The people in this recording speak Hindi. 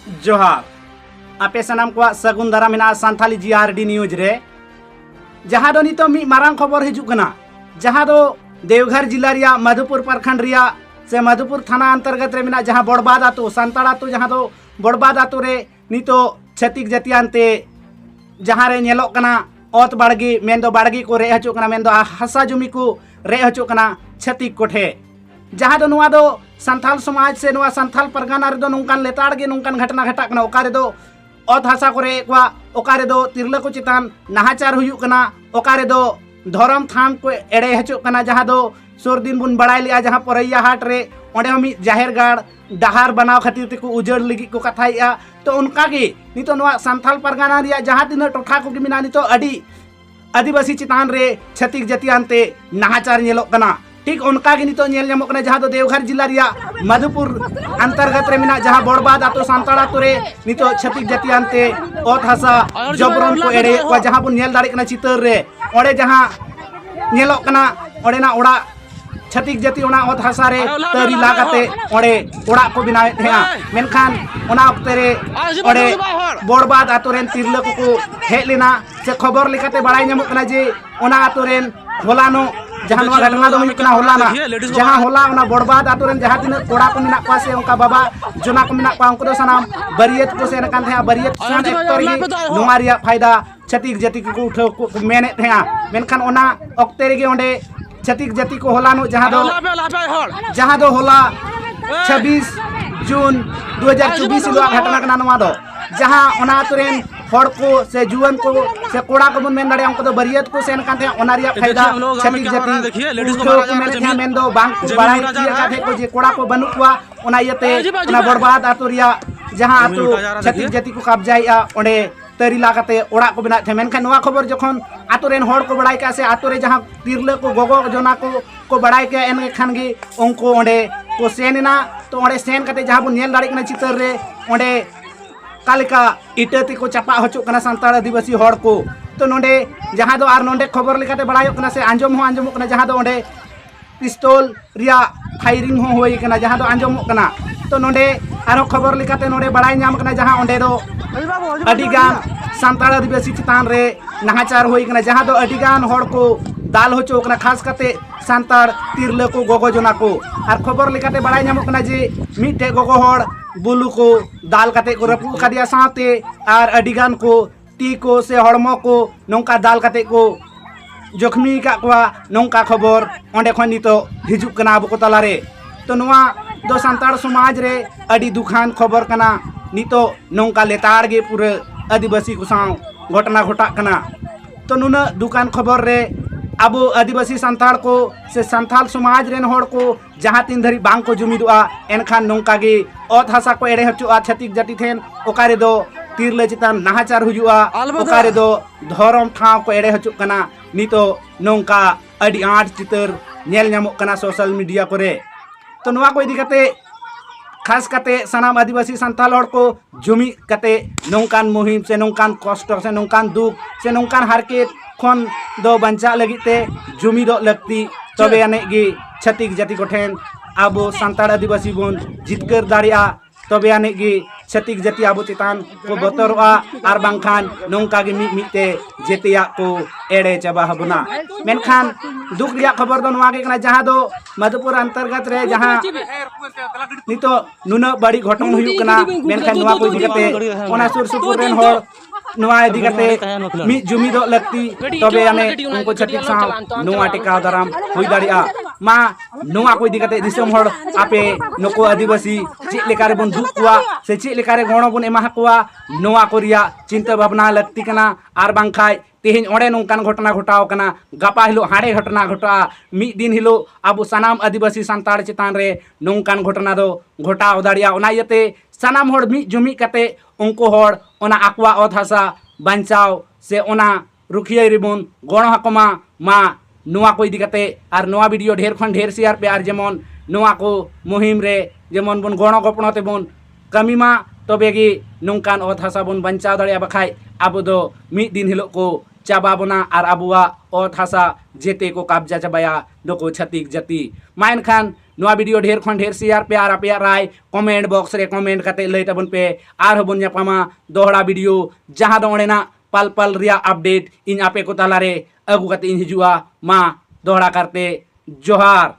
जोहार आपे सनाम को सगुन दारा मेना सान्थाली जीआरडी न्यूज रे जहाँ दो नितो मी मारांग खबर हिजुक कना जहाँ दो देवघर जिला रिया मधुपुर प्रखंड रिया से मधुपुर थाना अंतर्गत रे मेना जहाँ बड़बाद आतो सांताड़ आतो जहाँ दो बड़बाद आतो रे नितो छतिक जतियानते जहाँ रे नेलो कना ओत बाड़गी मेंदो बाड़गी को रे हचो कना मेंदो हसा जुमी को रे हचो कना छतिक कोठे जहाँ दो नुआ दो संथाल समाज से नुआ संथाल परगना रे दो नुंकान लेताड़ गे नुंकान घटना घटा कना ओका रे दो ओत हसा को रे क्वा ओका रे दो तिरला को चितान नाहाचार हुयु कना ओका रे दो धरम थाम को एड़े हचो कना जहाँ दो सोर दिन बुन बड़ाई लिया जहाँ परैया हाट रे ओंडे हम जाहिर गाड़ डहार बनाव खातिर ते को उजड़ लगी को कथाइया तो उनका गे नितो नुआ संथाल परगना रिया जहाँ दिन टोठा को मिना नितो अडी आदिवासी चितान रे छतिक जतियानते नाहाचार नेलोक कना ठीक उनका गे नितो नेल ᱧᱟᱢᱚᱜ कना जहाँ दो देवघर जिला रिया मधुपुर अंतर्गत रे मिना जहाँ बड़बाद आतो सांताड़ आतो रे नितो छतिक जतियानते ओत हसा जबरन को एड़े को जहाँ बुन नेल दाड़े कना चितर रे ओंडे जहाँ नेलोक कना ओंडे ना ओड़ा छतिक जति ओना ओत हसा रे तरी लागाते ओंडे ओड़ा को बनावे हेया मेनखान ओना ऑक्ते रे ओंडे बड़बाद आतो रेन तिरला को हेज लेना से खबर लेकाते बड़ाई ᱧᱟᱢᱚᱜ कना जे ओना आतो रेन होलानो जहाँ घटना दो हुई होलाना जहाँ होला ओना बड़बाद आतो रेन जहाँ तीन कोड़ा को मिना पासे उनका बाबा जोना को मिना पा उनको सनाम बरियत को से नकान थे बरियत सन एक्टर ही नुआ रिया फायदा छतिक जति को उठो को मेने थे मेनखान ओना ऑक्ते रे गे ओंडे छतिक जति को होलानो जहाँ दो होला 26 जून 2024 लो घटना कना नुआ दो जहाँ ओना तुरेन हड़ को से जुवन को से कोड़ा को मेन दाड़े उनको बरियत को सेन काथे ओना रिया फायदा छतिक जति उठो को मेन थे मेन दो बांग को बड़ाई किया काथे को जे कोड़ा को बनु कुआ ओना यते ओना बड़बाद आतो रिया जहाँ आतो छतिक जति को कब्जाइया ओंडे तरी लागाते ओड़ा को बना थे मेनखान नुआ खबर जखन आतो रेन हड़ को बड़ाई का से आतो रे जहाँ तिरले को गोगो जोना को बड़ाई के एन खान गे उनको ओंडे को सेनना तो ओंडे सेन काते जहाँ बुन नेल दाड़े कना चितर रे ओंडे कालिका इटती को चापा हचो कना सांताड़ आदिवासी हड़ को तो नोंडे जहाँ दो आर नोंडे खबर लेकाते बड़ायो कना से आंजम हो आंजमो कना जहाँ दो ओंडे पिस्तौल रिया फायरिंग हो होई कना जहाँ दो आंजमो कना तो नोंडे आरो खबर लेकाते नोंडे बड़ाई ᱧᱟᱢ कना जहाँ ओंडे दो अडिगान सांताड़ आदिवासी चितान रे नाहाचार होई कना जहाँ दो अडिगान हड़ को दाल होचो कना खास काते सांताड़ तिरले को गोगो जोना को आर खबर लेकाते बड़ाई ᱧᱟᱢᱚᱜ कना जे मिटे गोगो हड़ बुलू को दाल काते को रपू खादिया साथे आर अडिगान को ती को से हड़मो को नौका दाल काते को जख्मी का कुआ नौका खबर ओंडे खन नितो हिजुक कना अबो को तलारे तो नुआ दो सांताड़ समाज रे अडी दुखान खबर कना नितो नौका लेताड़ गे पूरे आदिवासी को साव घटना घटा कना तो नुना दुकान खबर रे अब आदिवासी सांताड़ को से संथाल समाज रेन हड़ को जहाँ तीन धरी बांग को जुमिदुआ एनखान नौका गे ओत हसा को एड़े हचुआ छतिक जति थेन ओकारे दो तिरले चितान नाहाचार हुजुआ ओकारे दो धरम ठाव को एड़े हचुक कना नितो नौका अडी आठ चितर नेल ᱧᱟᱢᱚᱜ कना सोशल मीडिया करे तो नुआ को इदी कते खास काते सनाम आदिवासी संथाल हड़ को जुमी काते नौकान मुहिम से नौकान कष्ट से नौकान दुख से नौकान हारकेत खन दो बंचा लगिते जुमी दो लगती तबे आने गे छतिक जति को ठेन अब सांताड़ आदिवासी बन जितकर दाड़िया तबे आने गे छतिक जति अब चितान को बतरवा आर बांखान नौका गे मिते जेतिया को एड़े चाबा हबना मेनखान दुख रिया खबर दो नुआ गे कना जहाँ दो मधुपुर अंतर्गत रे जहाँ नितो नुना बड़ी घटन हुयु कना मेनखान नुआ को दिगते ओना सुर सुपुर रेन हड़ नुआ दिगते मी जुमी दो लगती तबे आने उनको छतिक साव नुआ टिका दाराम हुई दाड़िया मा नुआ को दिगते दिसम हड़ आपे नको आदिवासी चे लेकारे बन दुख कुआ से चे लेकारे गणो बन एमा कुआ नुआ को रिया चिंता भावना लगती कना आर बांखाय तेहन ओंडे नौकान घटना घटाव कना गापा हिलो हाड़े घटना घटा मी दिन हिलो अब सनाम आदिवासी सांताड़ चितान रे नौकान घटना दो घटाव दाड़िया ओना यते सनाम हड़ मी जुमी काते उनको हड़ ओना आकवा ओत हसा बांचाव से ओना रुखिया रिबन गणो हकमा मा नुआ को इदी काते आर नुआ वीडियो ढेर खन ढेर शेयर पे आर जेमन नुआ को मुहिम रे जेमन बन गणो गपनो ते बन कमी मा तबे गे नौकान ओत हसा बन बांचाव दाड़िया बखाय अब दो मी दिन हिलो को चाबा बना आर अबुआ ओत हसा जेते को कब्जा चाबाया नको छतिक जति माइन खान नोआ वीडियो ढेर खन ढेर शेयर पे आर पे राय कमेंट बॉक्स रे कमेंट करते लई तबन पे आर हबन ᱧᱟᱯᱟᱢᱟ दोहरा वीडियो जहां दो ओडेना पल पल रिया अपडेट इन आपे को तालारे अगु कते इन हिजुआ मा दोहरा करते जोहार।